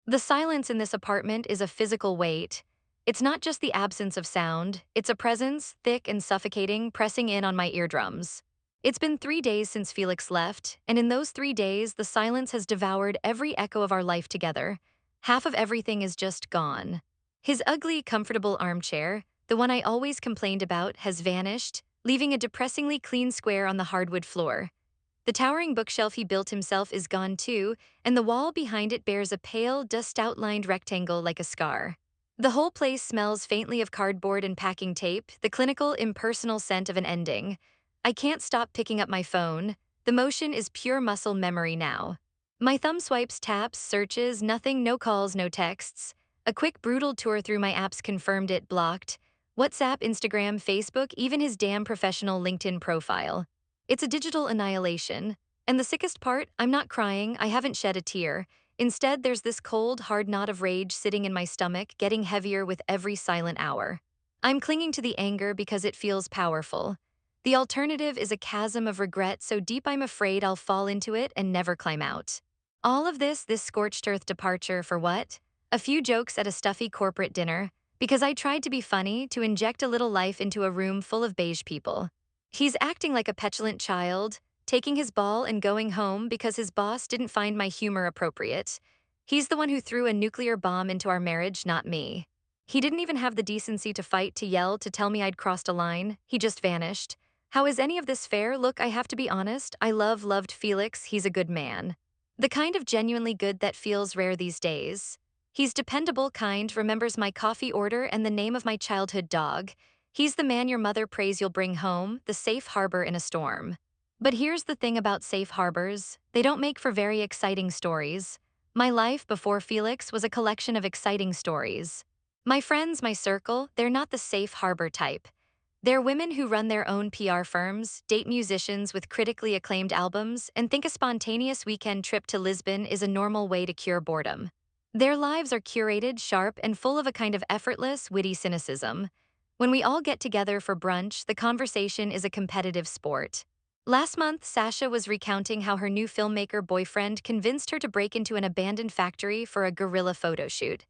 The silence in this apartment is a physical weight. It's not just the absence of sound, it's a presence, thick and suffocating, pressing in on my eardrums. It's been 3 days since Felix left, and in those 3 days, the silence has devoured every echo of our life together. Half of everything is just gone. His ugly, comfortable armchair, the one I always complained about, has vanished, leaving a depressingly clean square on the hardwood floor. The towering bookshelf he built himself is gone too, and the wall behind it bears a pale, dust-outlined rectangle like a scar. The whole place smells faintly of cardboard and packing tape, the clinical, impersonal scent of an ending. I can't stop picking up my phone. The motion is pure muscle memory now. My thumb swipes, taps, searches, nothing, no calls, no texts. A quick, brutal tour through my apps confirmed it blocked. WhatsApp, Instagram, Facebook, even his damn professional LinkedIn profile. It's a digital annihilation. And the sickest part, I'm not crying, I haven't shed a tear. Instead, there's this cold, hard knot of rage sitting in my stomach, getting heavier with every silent hour. I'm clinging to the anger because it feels powerful. The alternative is a chasm of regret so deep I'm afraid I'll fall into it and never climb out. All of this scorched earth departure for what? A few jokes at a stuffy corporate dinner, because I tried to be funny, to inject a little life into a room full of beige people. He's acting like a petulant child, taking his ball and going home because his boss didn't find my humor appropriate. He's the one who threw a nuclear bomb into our marriage, not me. He didn't even have the decency to fight, to yell, to tell me I'd crossed a line. He just vanished. How is any of this fair? Look, I have to be honest. I loved Felix. He's a good man. The kind of genuinely good that feels rare these days. He's dependable, kind, remembers my coffee order and the name of my childhood dog. He's the man your mother prays you'll bring home, the safe harbor in a storm. But here's the thing about safe harbors, they don't make for very exciting stories. My life before Felix was a collection of exciting stories. My friends, my circle, they're not the safe harbor type. They're women who run their own PR firms, date musicians with critically acclaimed albums, and think a spontaneous weekend trip to Lisbon is a normal way to cure boredom. Their lives are curated, sharp, and full of a kind of effortless, witty cynicism. When we all get together for brunch, the conversation is a competitive sport. Last month, Sasha was recounting how her new filmmaker boyfriend convinced her to break into an abandoned factory for a guerrilla photo shoot.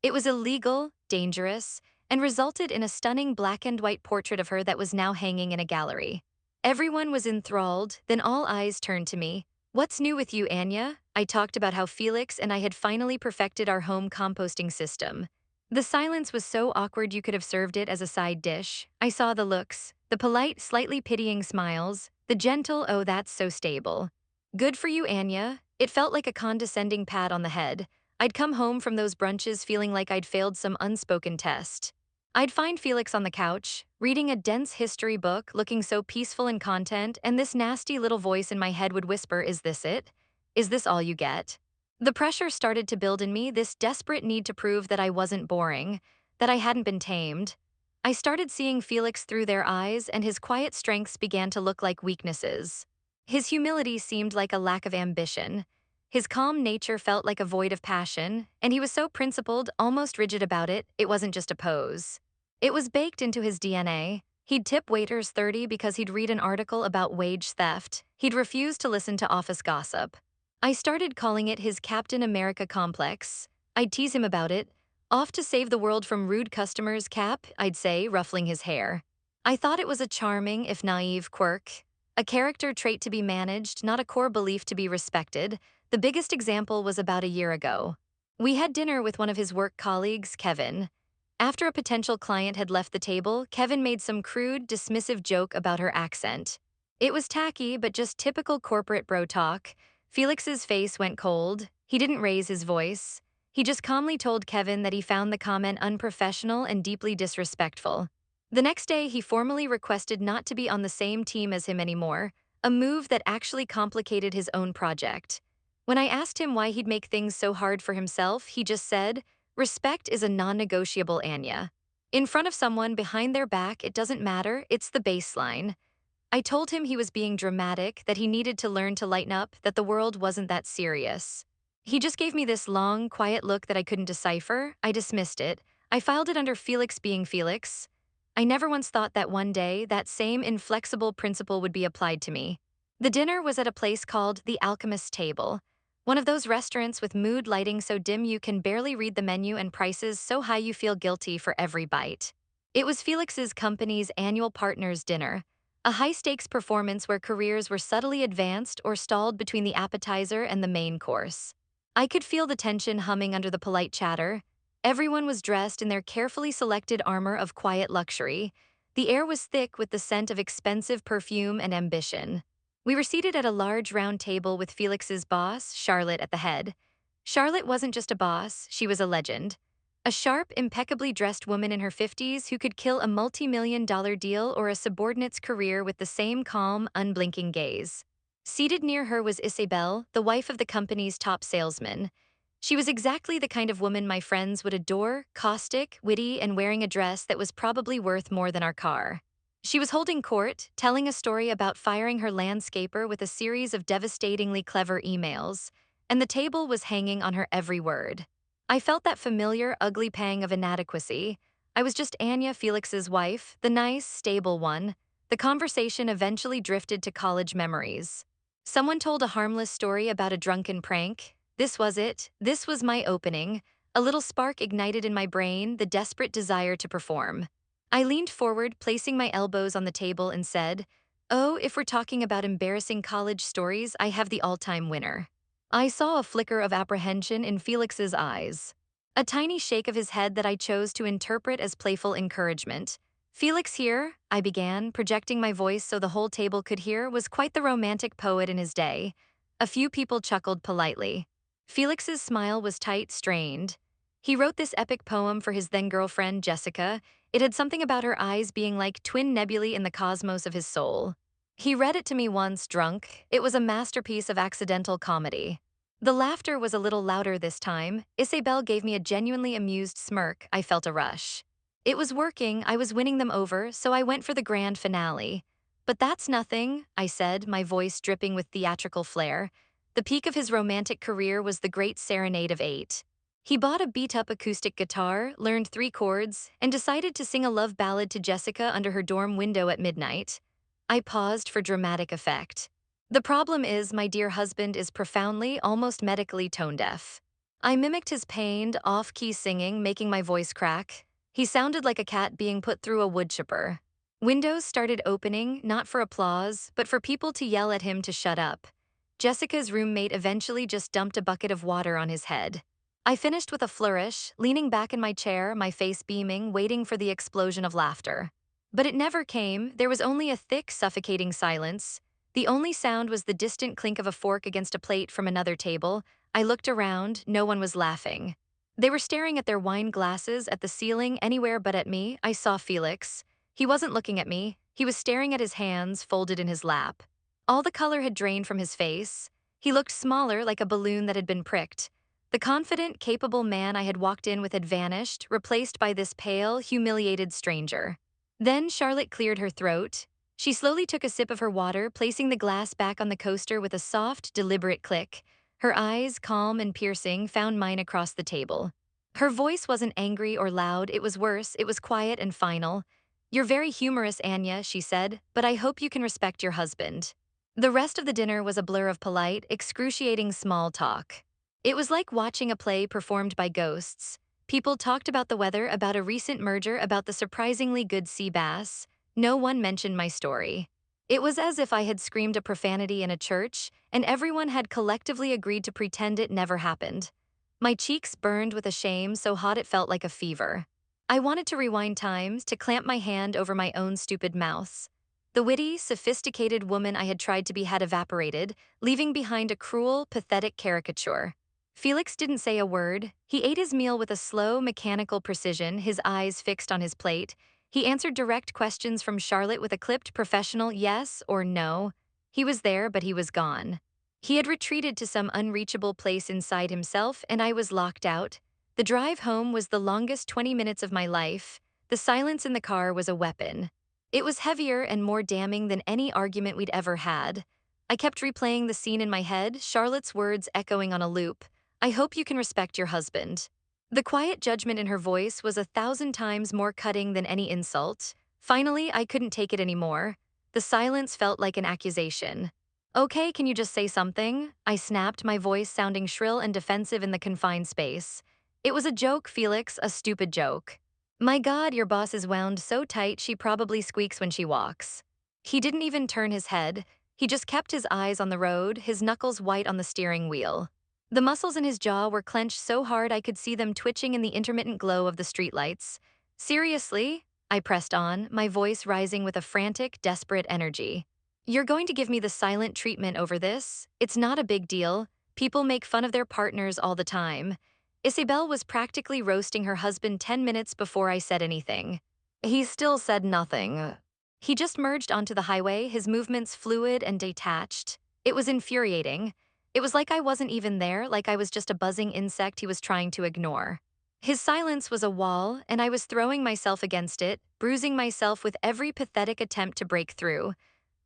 It was illegal, dangerous, and resulted in a stunning black and white portrait of her that was now hanging in a gallery. Everyone was enthralled, then all eyes turned to me. "What's new with you, Anya?" I talked about how Felix and I had finally perfected our home composting system. The silence was so awkward you could have served it as a side dish. I saw the looks, the polite, slightly pitying smiles, the gentle, "oh, that's so stable." "Good for you, Anya." It felt like a condescending pat on the head. I'd come home from those brunches feeling like I'd failed some unspoken test. I'd find Felix on the couch, reading a dense history book, looking so peaceful and content, and this nasty little voice in my head would whisper, "Is this it? Is this all you get?" The pressure started to build in me, this desperate need to prove that I wasn't boring, that I hadn't been tamed. I started seeing Felix through their eyes, and his quiet strengths began to look like weaknesses. His humility seemed like a lack of ambition. His calm nature felt like a void of passion, and he was so principled, almost rigid about it, it wasn't just a pose. It was baked into his DNA. He'd tip waiters 30 because he'd read an article about wage theft. He'd refuse to listen to office gossip. I started calling it his Captain America complex. I'd tease him about it. "Off to save the world from rude customers, Cap," I'd say, ruffling his hair. I thought it was a charming, if naive, quirk. A character trait to be managed, not a core belief to be respected. The biggest example was about a year ago. We had dinner with one of his work colleagues, Kevin. After a potential client had left the table, Kevin made some crude, dismissive joke about her accent. It was tacky, but just typical corporate bro talk. Felix's face went cold. He didn't raise his voice. He just calmly told Kevin that he found the comment unprofessional and deeply disrespectful. The next day, he formally requested not to be on the same team as him anymore, a move that actually complicated his own project. When I asked him why he'd make things so hard for himself, he just said, "Respect is a non-negotiable, Anya. In front of someone, behind their back, it doesn't matter, it's the baseline." I told him he was being dramatic, that he needed to learn to lighten up, that the world wasn't that serious. He just gave me this long, quiet look that I couldn't decipher. I dismissed it. I filed it under Felix being Felix. I never once thought that one day, that same inflexible principle would be applied to me. The dinner was at a place called the Alchemist's Table. One of those restaurants with mood lighting so dim you can barely read the menu and prices so high you feel guilty for every bite. It was Felix's company's annual partners' dinner, a high-stakes performance where careers were subtly advanced or stalled between the appetizer and the main course. I could feel the tension humming under the polite chatter. Everyone was dressed in their carefully selected armor of quiet luxury. The air was thick with the scent of expensive perfume and ambition. We were seated at a large round table with Felix's boss, Charlotte, at the head. Charlotte wasn't just a boss, she was a legend. A sharp, impeccably dressed woman in her 50s who could kill a multi-million-dollar deal or a subordinate's career with the same calm, unblinking gaze. Seated near her was Isabel, the wife of the company's top salesman. She was exactly the kind of woman my friends would adore, caustic, witty, and wearing a dress that was probably worth more than our car. She was holding court, telling a story about firing her landscaper with a series of devastatingly clever emails, and the table was hanging on her every word. I felt that familiar, ugly pang of inadequacy. I was just Anya Felix's wife, the nice, stable one. The conversation eventually drifted to college memories. Someone told a harmless story about a drunken prank. This was it. This was my opening. A little spark ignited in my brain, the desperate desire to perform. I leaned forward, placing my elbows on the table, and said, "Oh, if we're talking about embarrassing college stories, I have the all-time winner." I saw a flicker of apprehension in Felix's eyes. A tiny shake of his head that I chose to interpret as playful encouragement. Felix here, I began, projecting my voice so the whole table could hear, was quite the romantic poet in his day. A few people chuckled politely. Felix's smile was tight, strained. He wrote this epic poem for his then-girlfriend, Jessica. It had something about her eyes being like twin nebulae in the cosmos of his soul. He read it to me once, drunk. It was a masterpiece of accidental comedy. The laughter was a little louder this time. Isabel gave me a genuinely amused smirk. I felt a rush. It was working, I was winning them over, so I went for the grand finale. "But that's nothing," I said, my voice dripping with theatrical flair. The peak of his romantic career was the Great Serenade of Eight. He bought a beat-up acoustic guitar, learned 3 chords, and decided to sing a love ballad to Jessica under her dorm window at midnight. I paused for dramatic effect. The problem is, my dear husband is profoundly, almost medically tone-deaf. I mimicked his pained, off-key singing, making my voice crack. He sounded like a cat being put through a wood chipper. Windows started opening, not for applause, but for people to yell at him to shut up. Jessica's roommate eventually just dumped a bucket of water on his head. I finished with a flourish, leaning back in my chair, my face beaming, waiting for the explosion of laughter. But it never came. There was only a thick, suffocating silence. The only sound was the distant clink of a fork against a plate from another table. I looked around, no one was laughing. They were staring at their wine glasses, at the ceiling, anywhere but at me. I saw Felix. He wasn't looking at me. He was staring at his hands, folded in his lap. All the color had drained from his face. He looked smaller, like a balloon that had been pricked. The confident, capable man I had walked in with had vanished, replaced by this pale, humiliated stranger. Then Charlotte cleared her throat. She slowly took a sip of her water, placing the glass back on the coaster with a soft, deliberate click. Her eyes, calm and piercing, found mine across the table. Her voice wasn't angry or loud, it was worse, it was quiet and final. "You're very humorous, Anya," she said, "but I hope you can respect your husband." The rest of the dinner was a blur of polite, excruciating small talk. It was like watching a play performed by ghosts. People talked about the weather, about a recent merger, about the surprisingly good sea bass. No one mentioned my story. It was as if I had screamed a profanity in a church, and everyone had collectively agreed to pretend it never happened. My cheeks burned with a shame so hot it felt like a fever. I wanted to rewind times, to clamp my hand over my own stupid mouths. The witty, sophisticated woman I had tried to be had evaporated, leaving behind a cruel, pathetic caricature. Felix didn't say a word. He ate his meal with a slow, mechanical precision, his eyes fixed on his plate. He answered direct questions from Charlotte with a clipped, professional yes or no. He was there, but he was gone. He had retreated to some unreachable place inside himself, and I was locked out. The drive home was the longest 20 minutes of my life. The silence in the car was a weapon. It was heavier and more damning than any argument we'd ever had. I kept replaying the scene in my head, Charlotte's words echoing on a loop. "I hope you can respect your husband." The quiet judgment in her voice was 1,000 times more cutting than any insult. Finally, I couldn't take it anymore. The silence felt like an accusation. Okay, can you just say something? I snapped, my voice sounding shrill and defensive in the confined space. It was a joke, Felix, a stupid joke. My god, your boss is wound so tight she probably squeaks when she walks. He didn't even turn his head. He just kept his eyes on the road, his knuckles white on the steering wheel. The muscles in his jaw were clenched so hard I could see them twitching in the intermittent glow of the streetlights. Seriously? I pressed on, my voice rising with a frantic, desperate energy. You're going to give me the silent treatment over this? It's not a big deal. People make fun of their partners all the time. Isabel was practically roasting her husband 10 minutes before I said anything. He still said nothing. He just merged onto the highway, his movements fluid and detached. It was infuriating. It was like I wasn't even there, like I was just a buzzing insect he was trying to ignore. His silence was a wall, and I was throwing myself against it, bruising myself with every pathetic attempt to break through.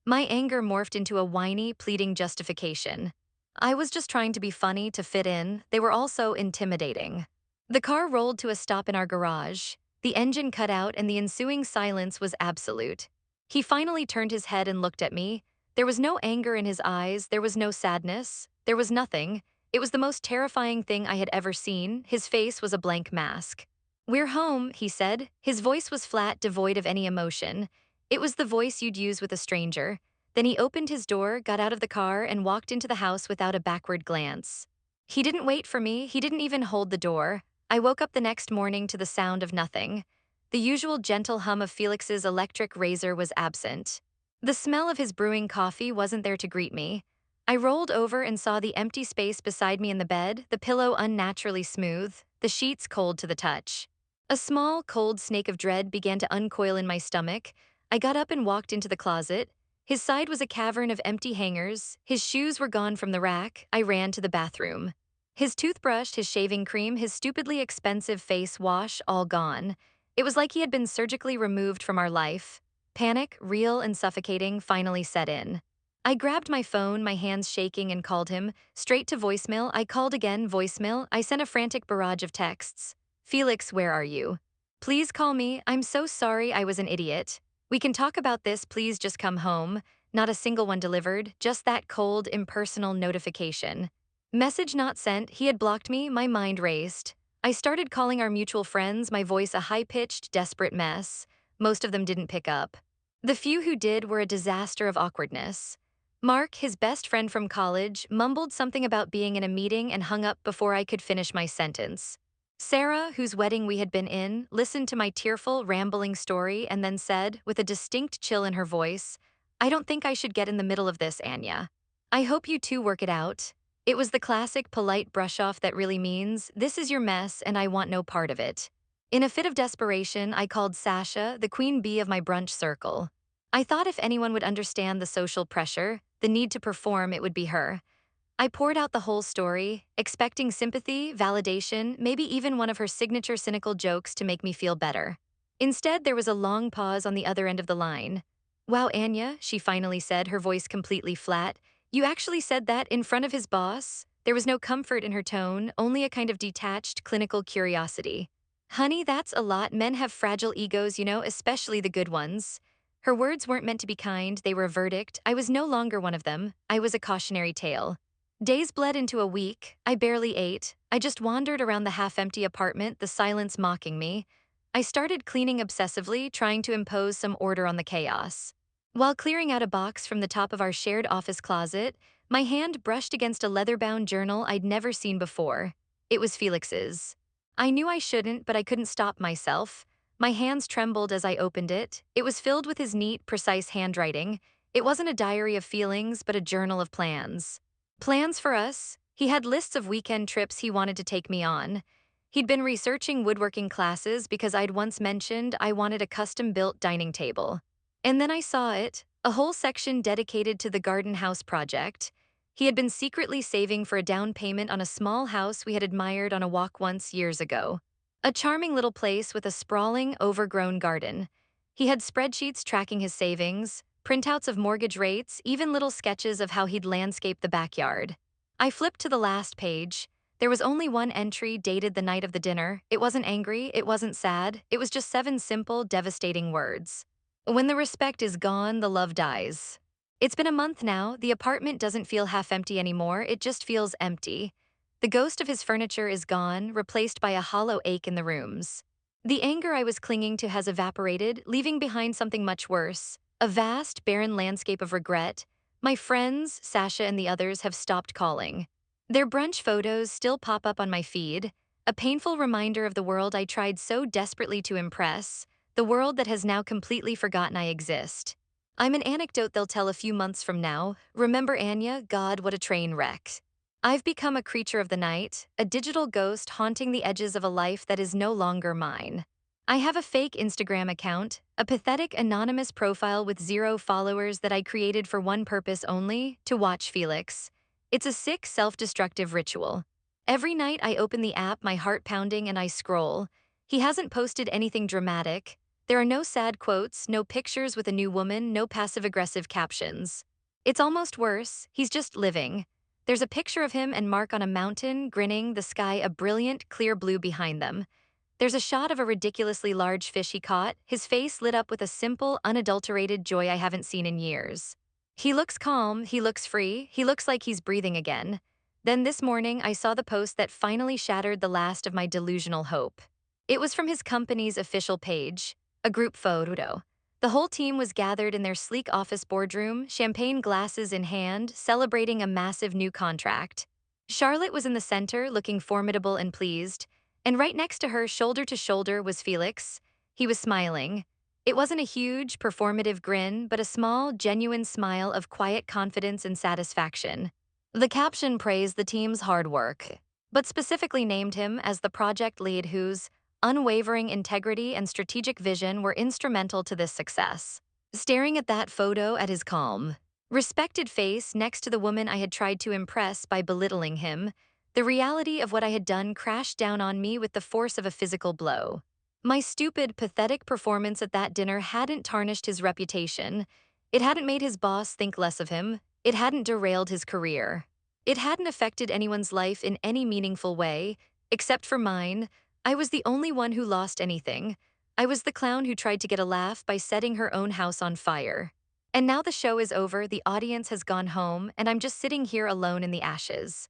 My anger morphed into a whiny, pleading justification. I was just trying to be funny to fit in, they were also intimidating. The car rolled to a stop in our garage. The engine cut out and the ensuing silence was absolute. He finally turned his head and looked at me. There was no anger in his eyes, there was no sadness, there was nothing. It was the most terrifying thing I had ever seen. His face was a blank mask. "We're home," he said. His voice was flat, devoid of any emotion. It was the voice you'd use with a stranger. Then he opened his door, got out of the car, and walked into the house without a backward glance. He didn't wait for me, he didn't even hold the door. I woke up the next morning to the sound of nothing. The usual gentle hum of Felix's electric razor was absent. The smell of his brewing coffee wasn't there to greet me. I rolled over and saw the empty space beside me in the bed, the pillow unnaturally smooth, the sheets cold to the touch. A small, cold snake of dread began to uncoil in my stomach. I got up and walked into the closet. His side was a cavern of empty hangers. His shoes were gone from the rack. I ran to the bathroom. His toothbrush, his shaving cream, his stupidly expensive face wash, all gone. It was like he had been surgically removed from our life. Panic, real and suffocating, finally set in. I grabbed my phone, my hands shaking, and called him. Straight to voicemail. I called again, voicemail. I sent a frantic barrage of texts. "Felix, where are you? Please call me. I'm so sorry, I was an idiot. We can talk about this, please just come home." Not a single one delivered, just that cold, impersonal notification. Message not sent, he had blocked me, my mind raced. I started calling our mutual friends, my voice a high-pitched, desperate mess. Most of them didn't pick up. The few who did were a disaster of awkwardness. Mark, his best friend from college, mumbled something about being in a meeting and hung up before I could finish my sentence. Sarah, whose wedding we had been in, listened to my tearful, rambling story and then said, with a distinct chill in her voice, "I don't think I should get in the middle of this, Anya. I hope you two work it out." It was the classic polite brush-off that really means, "This is your mess and I want no part of it." In a fit of desperation, I called Sasha, the queen bee of my brunch circle. I thought if anyone would understand the social pressure, the need to perform, it would be her. I poured out the whole story, expecting sympathy, validation, maybe even one of her signature cynical jokes to make me feel better. Instead, there was a long pause on the other end of the line. "Wow, Anya," she finally said, her voice completely flat. "You actually said that in front of his boss?" There was no comfort in her tone, only a kind of detached, clinical curiosity. "Honey, that's a lot. Men have fragile egos, you know, especially the good ones." Her words weren't meant to be kind, they were a verdict. I was no longer one of them. I was a cautionary tale. Days bled into a week. I barely ate. I just wandered around the half-empty apartment, the silence mocking me. I started cleaning obsessively, trying to impose some order on the chaos. While clearing out a box from the top of our shared office closet, my hand brushed against a leather-bound journal I'd never seen before. It was Felix's. I knew I shouldn't, but I couldn't stop myself. My hands trembled as I opened it. It was filled with his neat, precise handwriting. It wasn't a diary of feelings, but a journal of plans. Plans for us? He had lists of weekend trips he wanted to take me on. He'd been researching woodworking classes because I'd once mentioned I wanted a custom-built dining table. And then I saw it, a whole section dedicated to the garden house project. He had been secretly saving for a down payment on a small house we had admired on a walk once years ago. A charming little place with a sprawling, overgrown garden. He had spreadsheets tracking his savings, printouts of mortgage rates, even little sketches of how he'd landscape the backyard. I flipped to the last page. There was only one entry dated the night of the dinner. It wasn't angry, it wasn't sad, it was just 7 simple, devastating words. "When the respect is gone, the love dies." It's been a month now. The apartment doesn't feel half empty anymore, it just feels empty. The ghost of his furniture is gone, replaced by a hollow ache in the rooms. The anger I was clinging to has evaporated, leaving behind something much worse, a vast, barren landscape of regret. My friends, Sasha and the others, have stopped calling. Their brunch photos still pop up on my feed, a painful reminder of the world I tried so desperately to impress, the world that has now completely forgotten I exist. I'm an anecdote they'll tell a few months from now. Remember Anya? God, what a train wreck. I've become a creature of the night, a digital ghost haunting the edges of a life that is no longer mine. I have a fake Instagram account, a pathetic anonymous profile with 0 followers that I created for one purpose only, to watch Felix. It's a sick, self-destructive ritual. Every night I open the app, my heart pounding, and I scroll. He hasn't posted anything dramatic. There are no sad quotes, no pictures with a new woman, no passive-aggressive captions. It's almost worse, he's just living. There's a picture of him and Mark on a mountain, grinning, the sky a brilliant, clear blue behind them. There's a shot of a ridiculously large fish he caught, his face lit up with a simple, unadulterated joy I haven't seen in years. He looks calm, he looks free, he looks like he's breathing again. Then this morning, I saw the post that finally shattered the last of my delusional hope. It was from his company's official page, a group photo. The whole team was gathered in their sleek office boardroom, champagne glasses in hand, celebrating a massive new contract. Charlotte was in the center, looking formidable and pleased, and right next to her, shoulder to shoulder, was Felix. He was smiling. It wasn't a huge, performative grin, but a small, genuine smile of quiet confidence and satisfaction. The caption praised the team's hard work, but specifically named him as the project lead whose unwavering integrity and strategic vision were instrumental to this success. Staring at that photo at his calm, respected face next to the woman I had tried to impress by belittling him, the reality of what I had done crashed down on me with the force of a physical blow. My stupid, pathetic performance at that dinner hadn't tarnished his reputation. It hadn't made his boss think less of him. It hadn't derailed his career. It hadn't affected anyone's life in any meaningful way, except for mine. I was the only one who lost anything. I was the clown who tried to get a laugh by setting her own house on fire. And now the show is over, the audience has gone home, and I'm just sitting here alone in the ashes.